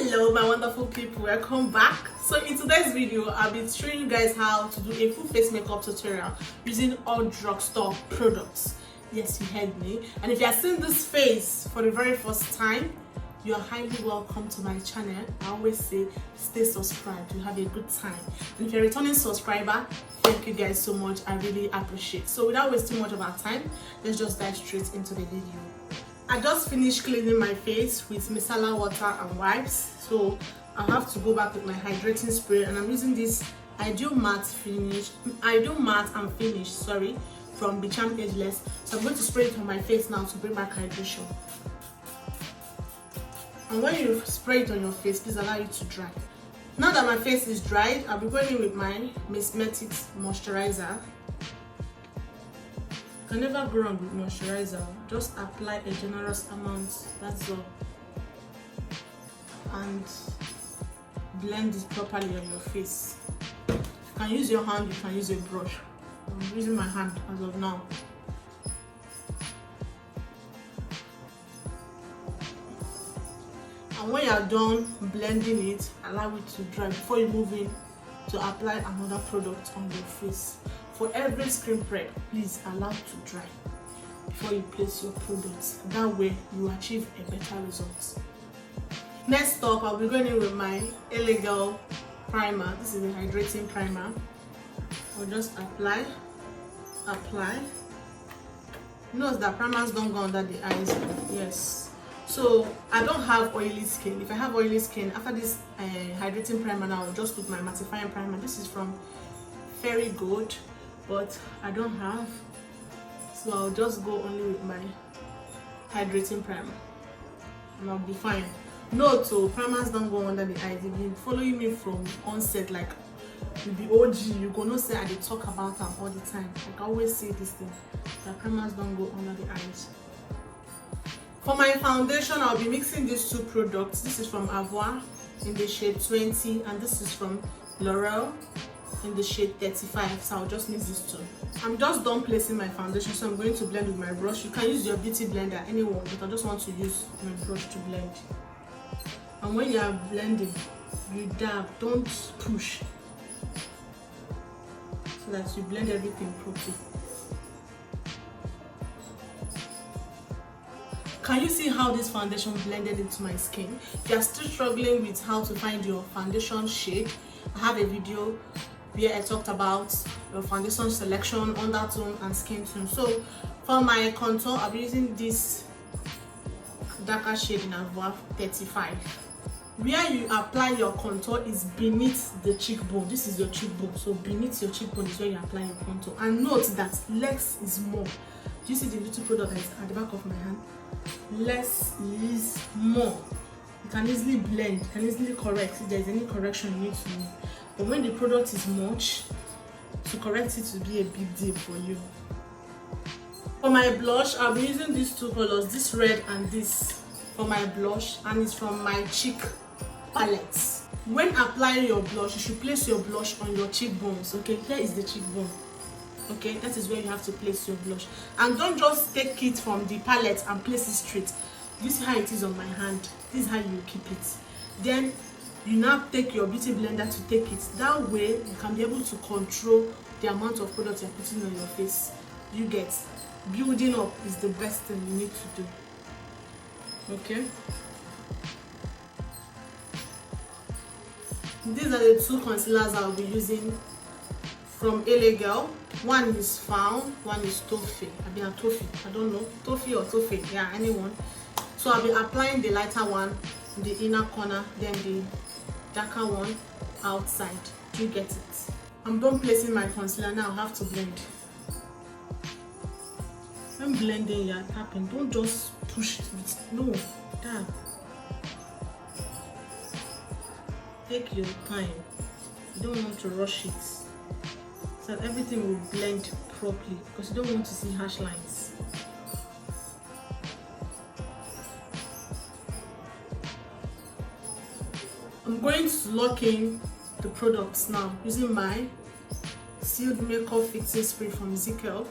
Hello my wonderful people, welcome back. So in today's video I'll be showing you guys how to do a full face makeup tutorial using all Drugstore products. Yes, you heard me. And if you are seeing this face for the very first time, you are highly welcome to my channel. I always say stay subscribed, you'll have a good time. And if you're a returning subscriber, thank you guys so much, I really appreciate. So without wasting much of our time, let's just dive straight into the video. I just finished cleaning my face with micellar water and wipes, so I have to go back with my hydrating spray, and I'm using this Ideal Matte and Finish, from Bicham Ageless. So I'm going to spray it on my face now to bring back hydration. And when you spray it on your face, please allow it to dry. Now that my face is dried, I'll be going in with my Cosmetics moisturizer. You can never go wrong with moisturizer. Just apply a generous amount, that's all. And blend it properly on your face. You can use your hand, you can use a brush. I'm using my hand as of now. And when you are done blending it, allow it to dry before you move in to apply another product on your face. For every screen prep, please allow it to dry before you place your products. That way you achieve a better result. Next up, I'll be going in with my Illegal primer. This is a hydrating primer. I'll just apply. Notice that primers don't go under the eyes. Yes. So I don't have oily skin. If I have oily skin, after this hydrating primer now, I'll just put my mattifying primer. This is from Very Good, but I don't have, so I'll just go only with my hydrating primer and I'll be fine. Note, so primers don't go under the eyes. If you're following me from onset, like with the OG, you're gonna say I talk about them all the time. Like I always say this thing, that primers don't go under the eyes. For my foundation, I'll be mixing these two products. This is from Avoir in the shade 20, and this is from L'Oreal in the shade 35. So I'll just mix these two. I'm just done placing my foundation, so I'm going to blend with my brush. You can use your beauty blender, anyone, but I just want to use my brush to blend. And when you are blending, you dab, don't push, so that you blend everything properly. Can you see how this foundation blended into my skin? If you are still struggling with how to find your foundation shade, I have a video where I talked about your foundation selection, undertone and skin tone. So for my contour, I'll be using this darker shade in Avoir 35. Where you apply your contour is beneath the cheekbone. This is your cheekbone, so beneath your cheekbone is where you apply your contour. And note that less is more. Do you see the little product that is at the back of my hand? Less is more. You can easily blend, you can easily correct if there's any correction you need to do. But when the product is much, to correct it will be a big deal for you. For my blush, I'll be using these two colors, this red and this, for my blush, and it's from my cheek palette. When applying your blush, you should place your blush on your cheekbones. Okay, here is the cheekbone. Okay, that is where you have to place your blush, and don't just take it from the palette and place it straight. You see how it is on my hand? This is how you keep it. Then you now take your beauty blender to take it. That way you can be able to control the amount of product you're putting on your face. You get, building up is the best thing you need to do. Okay, these are the two concealers I'll be using from Illegal. One is Found, one is Toffee. I don't know, Toffee or Toffee, yeah, anyone. So I'll be applying the lighter one in the inner corner, then the darker one outside. Do you get it? I'm done placing my concealer. Now I have to blend. When blending, you're tapping. Don't just push it. No, dab. Take your time. You don't want to rush it, so that everything will blend properly, because you don't want to see harsh lines. I'm going to lock in the products now using my Sealed Makeup Fixing Spray from Ezekiel.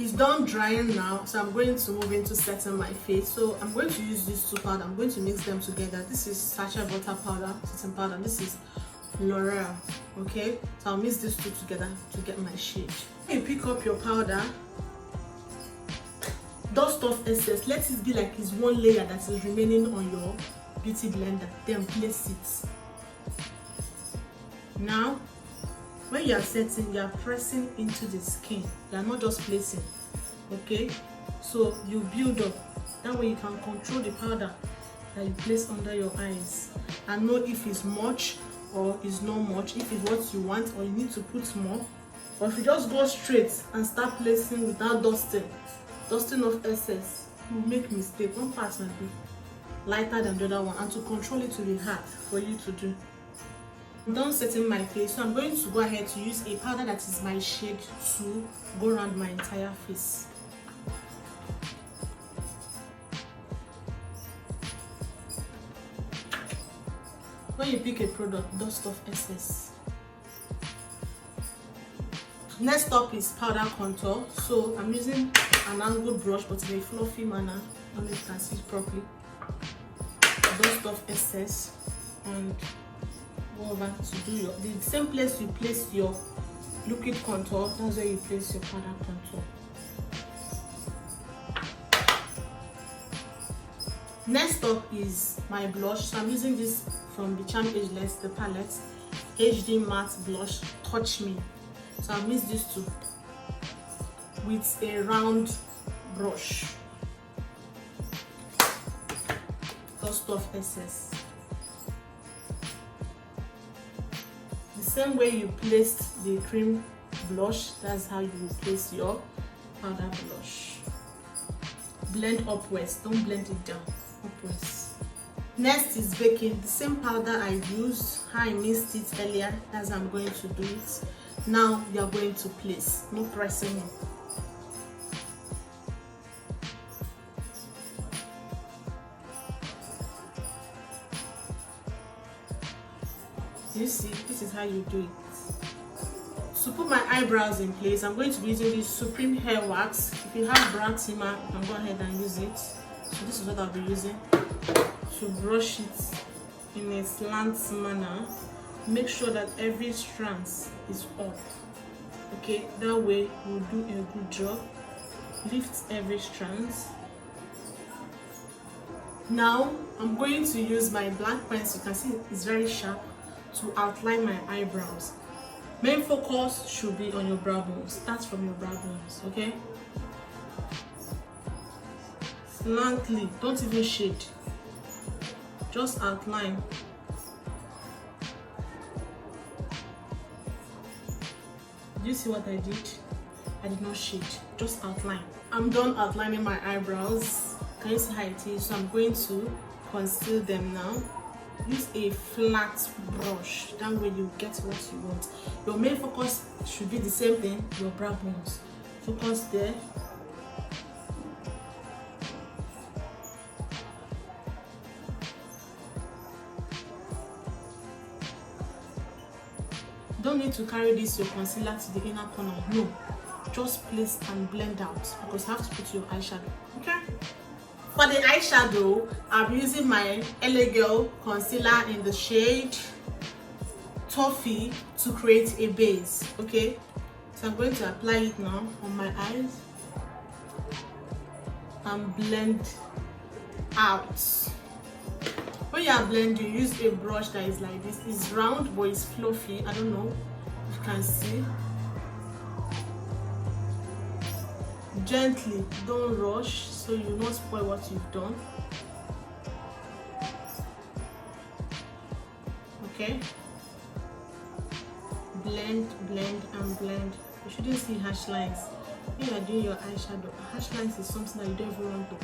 It's done drying now, so I'm going to move into setting my face. So I'm going to use these two powder. I'm going to mix them together. This is sachet butter powder, setting powder. This is L'Oreal. Okay, so I'll mix these two together to get my shade. When you pick up your powder, dust off excess. Let it be like it's one layer that is remaining on your beauty blender. Then place it. Now, when you are setting, you are pressing into the skin. You are not just placing. Okay, so you build up. That way you can control the powder that you place under your eyes and know if it's much or it's not much, if it's what you want or you need to put more. Or if you just go straight and start placing without dusting off excess, you make mistake. One part might be lighter than the other one, and to control it will be hard for you to do. I'm done setting my face, so I'm going to go ahead to use a powder that is my shade to go around my entire face. When you pick a product, dust off excess. Next up is powder contour. So I'm using an angled brush but in a fluffy manner. I don't know if you can see it properly. Dust off excess and go over to do the same place you place your liquid contour, that's where you place your powder contour. Next up is my blush. So I'm using this from the Charm Ageless, the palette, HD Matte Blush Touch Me. So I'll mix these two with a round brush. Dust off excess. The same way you placed the cream blush, that's how you will place your powder blush. Blend upwards, don't blend it down, upwards. Next is baking. The same powder I used, how I mixed it earlier, that's how I'm going to do it. Now you are going to place, no pressing it. You see, this is how you do it. To put my eyebrows in place, I'm going to be using this Supreme Hair Wax. If you have brown trimmer, you can go ahead and use it. So this is what I'll be using to brush it in a slant manner. Make sure that every strand is up. Okay, that way we'll do a good job. Lift every strand. Now I'm going to use my black pencil. You can see it's very sharp, to outline my eyebrows. Main focus should be on your brow bone. Start from your brow bones, okay? Slantly, don't even shade. Just outline. Do you see what I did? I did not shade, just outline. I'm done outlining my eyebrows. Can you see how it is? So I'm going to conceal them now. Use a flat brush, that way you get what you want. Your main focus should be the same thing, your brow bones. Focus there. Don't need to carry this your concealer to the inner corner, no. Just place and blend out because you have to put your eyeshadow, okay? For the eyeshadow, I'm using my LA Girl concealer in the shade Toffee to create a base, okay? So I'm going to apply it now on my eyes and blend out. When you are blending, use a brush that is like this. It's round but it's fluffy. I don't know if you can see. Gently, don't rush so you will not spoil what you've done. Okay, blend, blend and blend. You shouldn't see harsh lines when you are doing your eyeshadow. Harsh lines is something that you don't even want to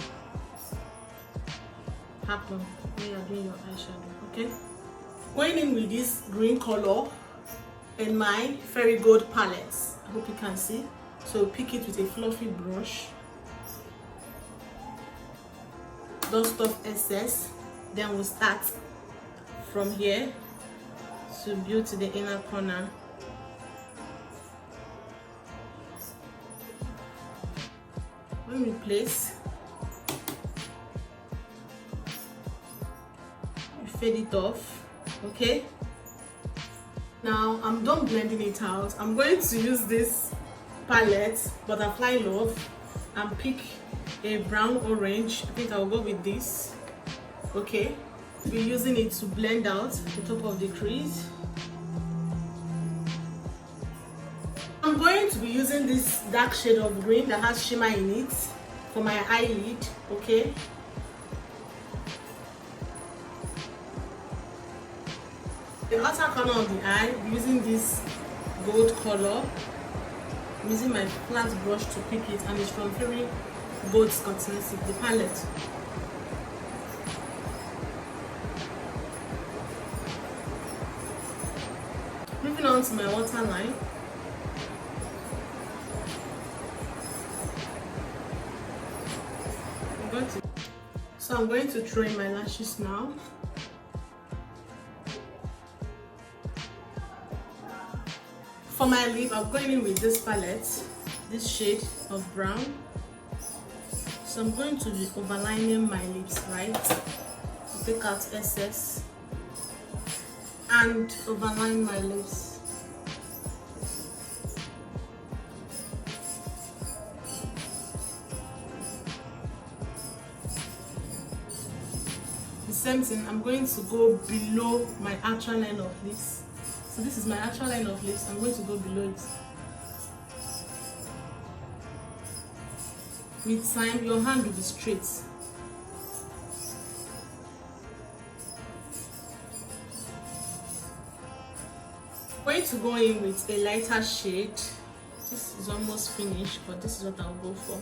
happen when you are doing your eyeshadow. Okay, going in with this green color in my Fairy Gold palette. I hope you can see. So pick it with a fluffy brush, dust off excess, then we'll start from here to build to the inner corner. Let me place. Fade it off. Okay. Now I'm done blending it out. I'm going to use this palette, Butterfly Love, and pick a brown orange. I think I'll go with this. Okay. We're using it to blend out the top of the crease. I'm going to be using this dark shade of green that has shimmer in it for my eyelid. Okay. The outer corner of the eye, using this gold color. I'm using my flat brush to pick it, and it's from Fairy Gold's Cosmetics, the palette. Moving on to my waterline. So I'm going to throw in my lashes now. For my lip, I'm going in with this palette, this shade of brown. So I'm going to be overlining my lips, right? Take out excess and overline my lips. The same thing, I'm going to go below my actual line of lips. So this is my actual line of lips. I'm going to go below it. With time, your hand will be straight. I'm going to go in with a lighter shade. This is almost finished, but this is what I'll go for.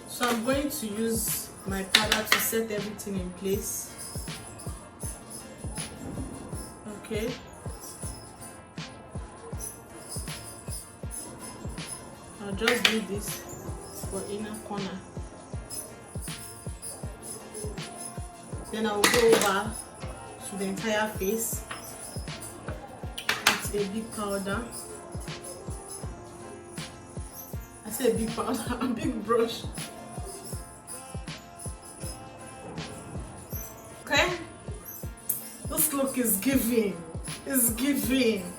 So I'm going to use my powder to set everything in place. Okay. I'll just do this for inner corner. Then I'll go over to the entire face with a big powder. I say a big powder, a big brush. Okay, this look is giving. It's giving.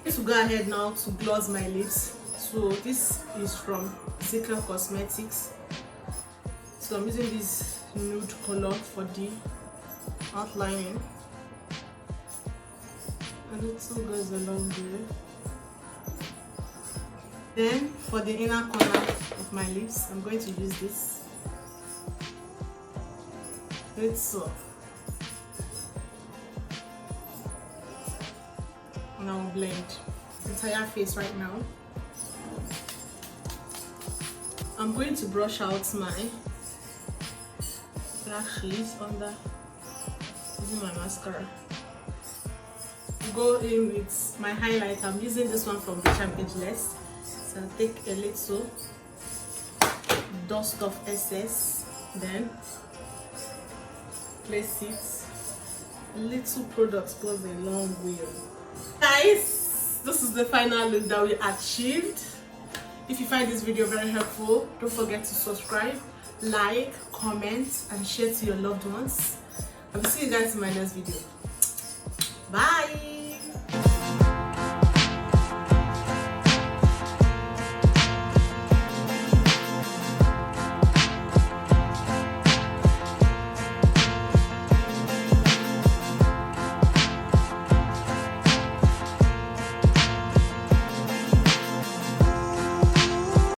Let's go ahead now to gloss my lips. So this is from Drugstore Cosmetics. So I'm using this nude color for the outlining, and it still goes a long way. Then for the inner corner of my lips, I'm going to use this. It's so. And I will blend the entire face right now. I'm going to brush out my lashes under using my mascara. Go in with my highlight. I'm using this one from Rich and Ageless. So I'll take a little dust of excess, then place it. A little product goes a long way. Guys, this is the final look that we achieved. If you find this video very helpful, don't forget to subscribe, like, comment, and share to your loved ones. I will see you guys in my next video. Bye.